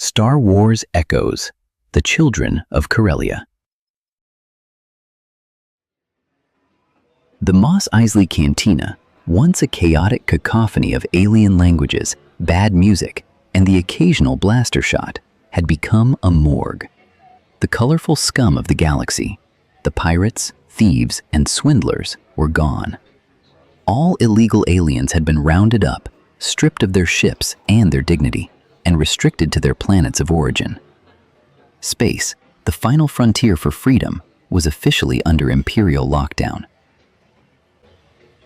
Star Wars Echoes, the Children of Corellia. The Mos Eisley Cantina, once a chaotic cacophony of alien languages, bad music, and the occasional blaster shot, had become a morgue. The colorful scum of the galaxy, the pirates, thieves, and swindlers, were gone. All illegal aliens had been rounded up, stripped of their ships and their dignity, and restricted to their planets of origin. Space, the final frontier for freedom, was officially under Imperial lockdown.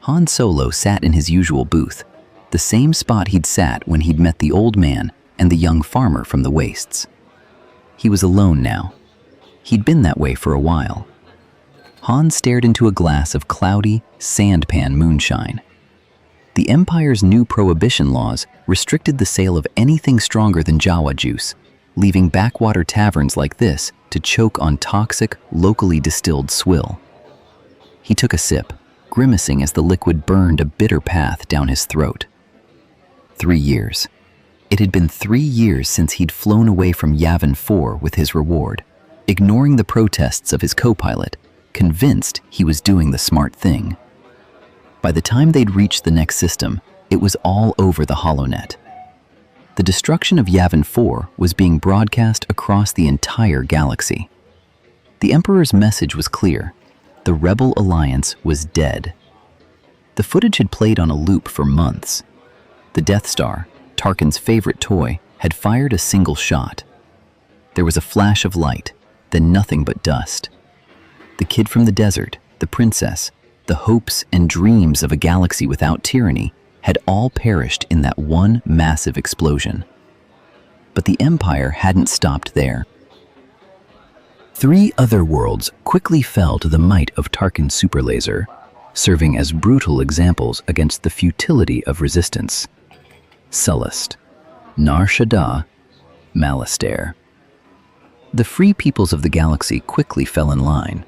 Han Solo sat in his usual booth, the same spot he'd sat when he'd met the old man and the young farmer from the wastes. He was alone now. He'd been that way for a while. Han stared into a glass of cloudy, sandpan moonshine. The Empire's new prohibition laws restricted the sale of anything stronger than Jawa juice, leaving backwater taverns like this to choke on toxic, locally distilled swill. He took a sip, grimacing as the liquid burned a bitter path down his throat. 3 years. It had been 3 years since he'd flown away from Yavin IV with his reward, ignoring the protests of his co-pilot, convinced he was doing the smart thing. By the time they'd reached the next system, it was all over the HoloNet. The destruction of Yavin IV was being broadcast across the entire galaxy. The Emperor's message was clear. The Rebel Alliance was dead. The footage had played on a loop for months. The Death Star, Tarkin's favorite toy, had fired a single shot. There was a flash of light, then nothing but dust. The kid from the desert, the princess, the hopes and dreams of a galaxy without tyranny had all perished in that one massive explosion. But the Empire hadn't stopped there. 3 other worlds quickly fell to the might of Tarkin's superlaser, serving as brutal examples against the futility of resistance. Sullust, Nar Shaddaa, Malastare. The free peoples of the galaxy quickly fell in line.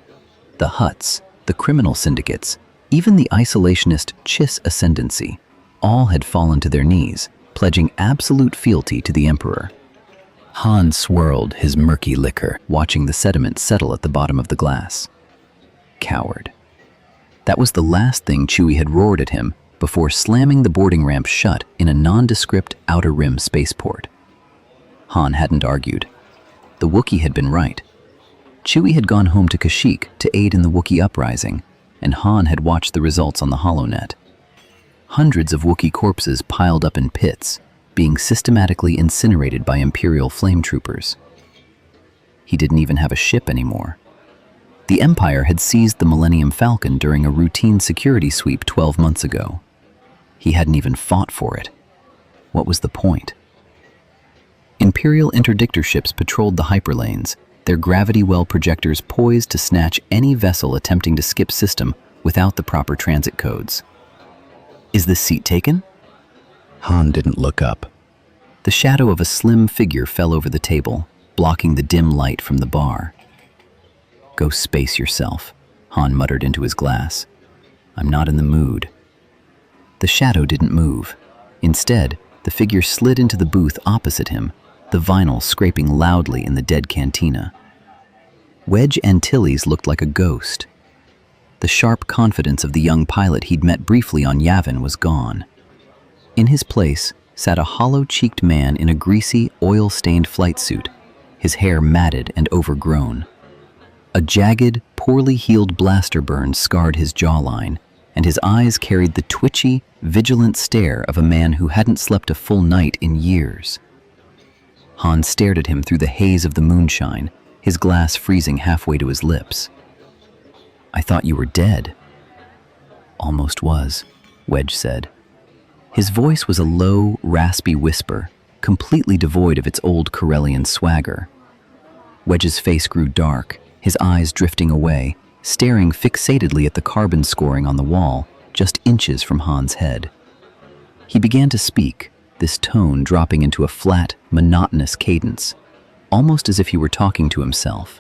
The Hutts, the criminal syndicates, even the isolationist Chiss ascendancy, all had fallen to their knees, pledging absolute fealty to the Emperor. Han swirled his murky liquor, watching the sediment settle at the bottom of the glass. Coward. That was the last thing Chewie had roared at him before slamming the boarding ramp shut in a nondescript Outer Rim spaceport. Han hadn't argued. The Wookiee had been right. Chewie had gone home to Kashyyyk to aid in the Wookiee uprising, and Han had watched the results on the HoloNet. Hundreds of Wookiee corpses piled up in pits, being systematically incinerated by Imperial flame troopers. He didn't even have a ship anymore. The Empire had seized the Millennium Falcon during a routine security sweep 12 months ago. He hadn't even fought for it. What was the point? Imperial interdictor ships patrolled the hyperlanes, their gravity well projectors poised to snatch any vessel attempting to skip system without the proper transit codes. Is this seat taken? Han didn't look up. The shadow of a slim figure fell over the table, blocking the dim light from the bar. Go space yourself, Han muttered into his glass. I'm not in the mood. The shadow didn't move. Instead, the figure slid into the booth opposite him, the vinyl scraping loudly in the dead cantina. Wedge Antilles looked like a ghost. The sharp confidence of the young pilot he'd met briefly on Yavin was gone. In his place sat a hollow-cheeked man in a greasy, oil-stained flight suit, his hair matted and overgrown. A jagged, poorly healed blaster burn scarred his jawline, and his eyes carried the twitchy, vigilant stare of a man who hadn't slept a full night in years. Han stared at him through the haze of the moonshine, his glass freezing halfway to his lips. I thought you were dead. Almost was, Wedge said. His voice was a low, raspy whisper, completely devoid of its old Corellian swagger. Wedge's face grew dark, his eyes drifting away, staring fixatedly at the carbon scoring on the wall, just inches from Han's head. He began to speak, this tone dropping into a flat, monotonous cadence, almost as if he were talking to himself.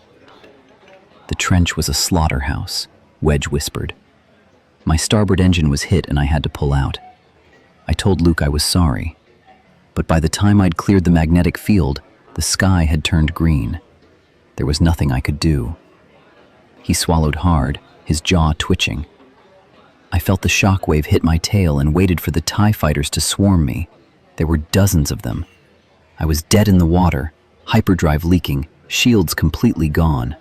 The trench was a slaughterhouse, Wedge whispered. My starboard engine was hit and I had to pull out. I told Luke I was sorry, but by the time I'd cleared the magnetic field, the The sky had turned green. There was nothing I could do. He swallowed hard, his jaw twitching. I felt the shockwave hit my tail and waited for the TIE fighters to swarm me. There were dozens of them. I was dead in the water, hyperdrive leaking, shields completely gone.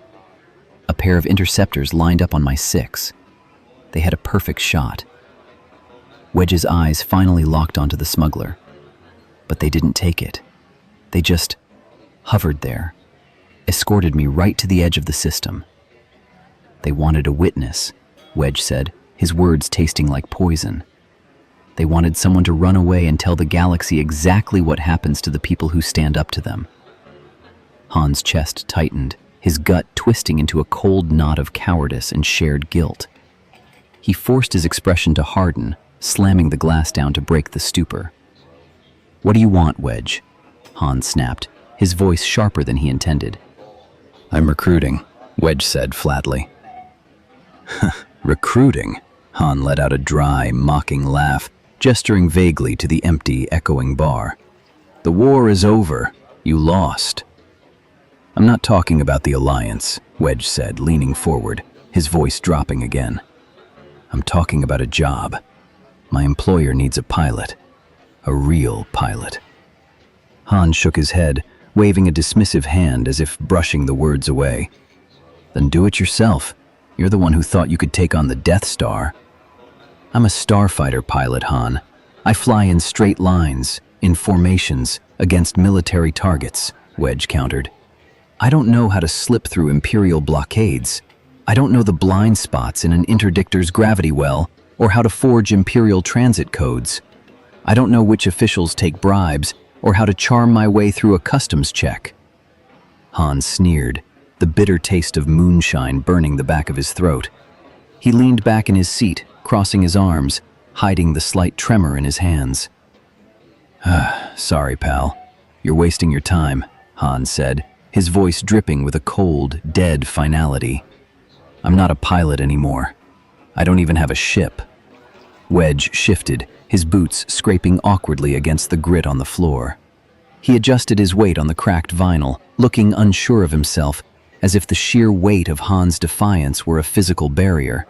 A pair of interceptors lined up on my 6. They had a perfect shot. Wedge's eyes finally locked onto the smuggler. But they didn't take it. They just hovered there, escorted me right to the edge of the system. They wanted a witness, Wedge said, his words tasting like poison. They wanted someone to run away and tell the galaxy exactly what happens to the people who stand up to them. Han's chest tightened, his gut twisting into a cold knot of cowardice and shared guilt. He forced his expression to harden, slamming the glass down to break the stupor. "What do you want, Wedge?" Han snapped, his voice sharper than he intended. "I'm recruiting," Wedge said flatly. "Recruiting?" Han let out a dry, mocking laugh, gesturing vaguely to the empty, echoing bar. "The war is over. You lost." "I'm not talking about the Alliance," Wedge said, leaning forward, his voice dropping again. "I'm talking about a job. My employer needs a pilot. A real pilot." Han shook his head, waving a dismissive hand as if brushing the words away. "Then do it yourself. You're the one who thought you could take on the Death Star." "I'm a starfighter pilot, Han. I fly in straight lines, in formations, against military targets," Wedge countered. "I don't know how to slip through Imperial blockades. I don't know the blind spots in an interdictor's gravity well, or how to forge Imperial transit codes. I don't know which officials take bribes, or how to charm my way through a customs check." Han sneered, the bitter taste of moonshine burning the back of his throat. He leaned back in his seat, crossing his arms, hiding the slight tremor in his hands. "Sorry, pal. You're wasting your time," Han said, his voice dripping with a cold, dead finality. "I'm not a pilot anymore. I don't even have a ship." Wedge shifted, his boots scraping awkwardly against the grit on the floor. He adjusted his weight on the cracked vinyl, looking unsure of himself, as if the sheer weight of Han's defiance were a physical barrier.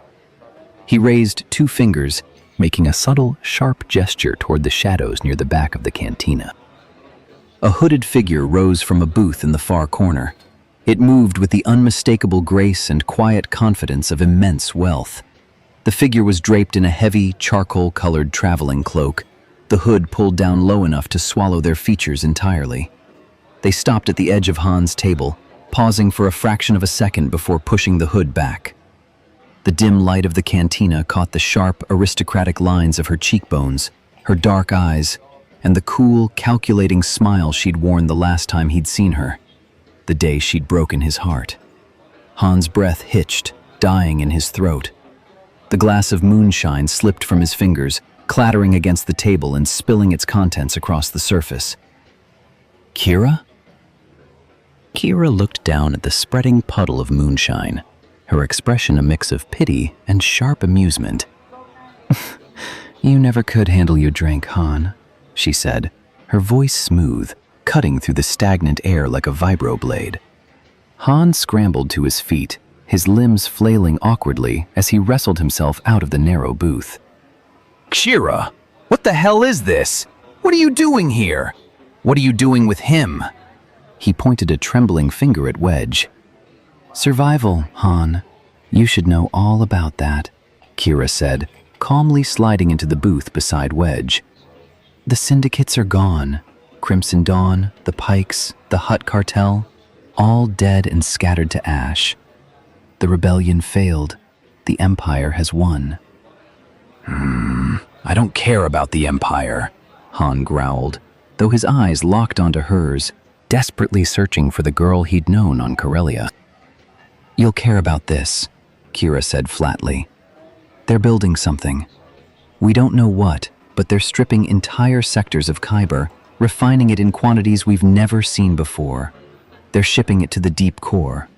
He raised 2 fingers, making a subtle, sharp gesture toward the shadows near the back of the cantina. A hooded figure rose from a booth in the far corner. It moved with the unmistakable grace and quiet confidence of immense wealth. The figure was draped in a heavy, charcoal-colored traveling cloak, the hood pulled down low enough to swallow their features entirely. They stopped at the edge of Han's table, pausing for a fraction of a second before pushing the hood back. The dim light of the cantina caught the sharp, aristocratic lines of her cheekbones, her dark eyes, and the cool, calculating smile she'd worn the last time he'd seen her, the day she'd broken his heart. Han's breath hitched, dying in his throat. The glass of moonshine slipped from his fingers, clattering against the table and spilling its contents across the surface. "Qi'ra?" Qi'ra looked down at the spreading puddle of moonshine, her expression a mix of pity and sharp amusement. "You never could handle your drink, Han," she said, her voice smooth, cutting through the stagnant air like a vibroblade. Han scrambled to his feet, his limbs flailing awkwardly as he wrestled himself out of the narrow booth. "Qi'ra, what the hell is this? What are you doing here? What are you doing with him?" He pointed a trembling finger at Wedge. "Survival, Han. You should know all about that," Qi'ra said, calmly sliding into the booth beside Wedge. "The syndicates are gone. Crimson Dawn, the Pikes, the Hutt cartel, all dead and scattered to ash. The rebellion failed. The Empire has won." "I don't care about the Empire," Han growled, though his eyes locked onto hers, desperately searching for the girl he'd known on Corellia. "You'll care about this," Qi'ra said flatly. "They're building something. We don't know what, but they're stripping entire sectors of Kyber, refining it in quantities we've never seen before. They're shipping it to the deep core.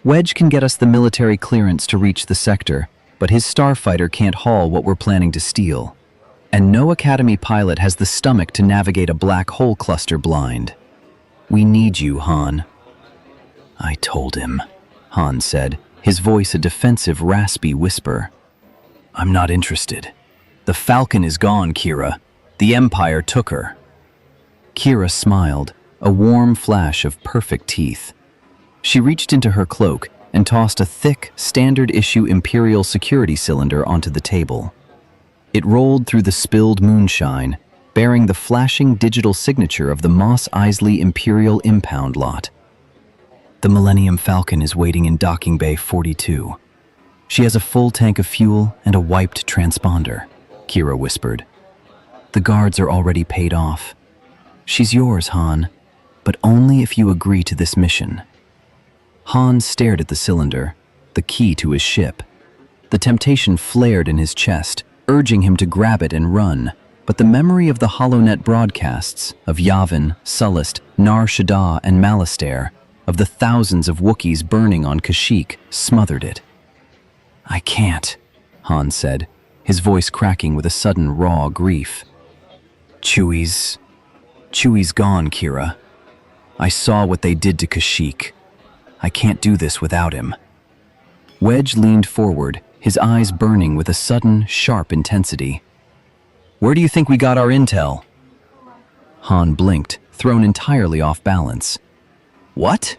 Wedge can get us the military clearance to reach the sector, but his starfighter can't haul what we're planning to steal. And no Academy pilot has the stomach to navigate a black hole cluster blind." We need you, Han. I told him, Han said, his voice a defensive, raspy whisper. I'm not interested. The Falcon is gone, Qi'ra. The Empire took her. Qi'ra smiled, a warm flash of perfect teeth. She reached into her cloak and tossed a thick, standard-issue Imperial security cylinder onto the table. It rolled through the spilled moonshine, bearing the flashing digital signature of the Mos Eisley Imperial impound lot. The Millennium Falcon is waiting in Docking Bay 42. She has a full tank of fuel and a wiped transponder, Qi'ra whispered. The guards are already paid off. She's yours, Han, but only if you agree to this mission. Han stared at the cylinder, the key to his ship. The temptation flared in his chest, urging him to grab it and run, but the memory of the HoloNet broadcasts of Yavin, Sullust, Nar Shaddaa, and Malastare, of the thousands of Wookiees burning on Kashyyyk, smothered it. I can't, Han said, his voice cracking with a sudden raw grief. Chewie's gone, Qi'ra. I saw what they did to Kashyyyk. I can't do this without him. Wedge leaned forward, his eyes burning with a sudden, sharp intensity. Where do you think we got our intel? Han blinked, thrown entirely off balance. What?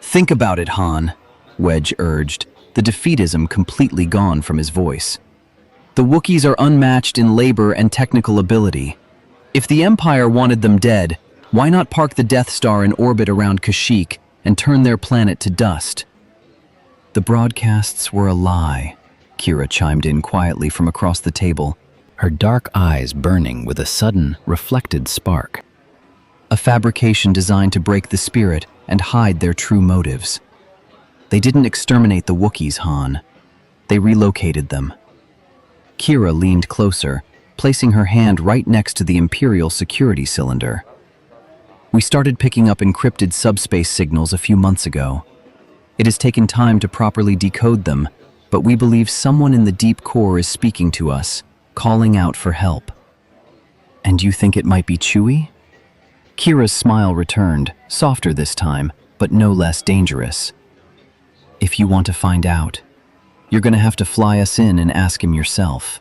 Think about it, Han, Wedge urged, the defeatism completely gone from his voice. The Wookiees are unmatched in labor and technical ability. If the Empire wanted them dead, why not park the Death Star in orbit around Kashyyyk and turn their planet to dust? The broadcasts were a lie, Qi'ra chimed in quietly from across the table, her dark eyes burning with a sudden, reflected spark. A fabrication designed to break the spirit and hide their true motives. They didn't exterminate the Wookiees, Han. They relocated them. Qi'ra leaned closer, placing her hand right next to the Imperial security cylinder. We started picking up encrypted subspace signals a few months ago. It has taken time to properly decode them, but we believe someone in the deep core is speaking to us, calling out for help. And you think it might be Chewie? Kira's smile returned, softer this time, but no less dangerous. If you want to find out, you're going to have to fly us in and ask him yourself.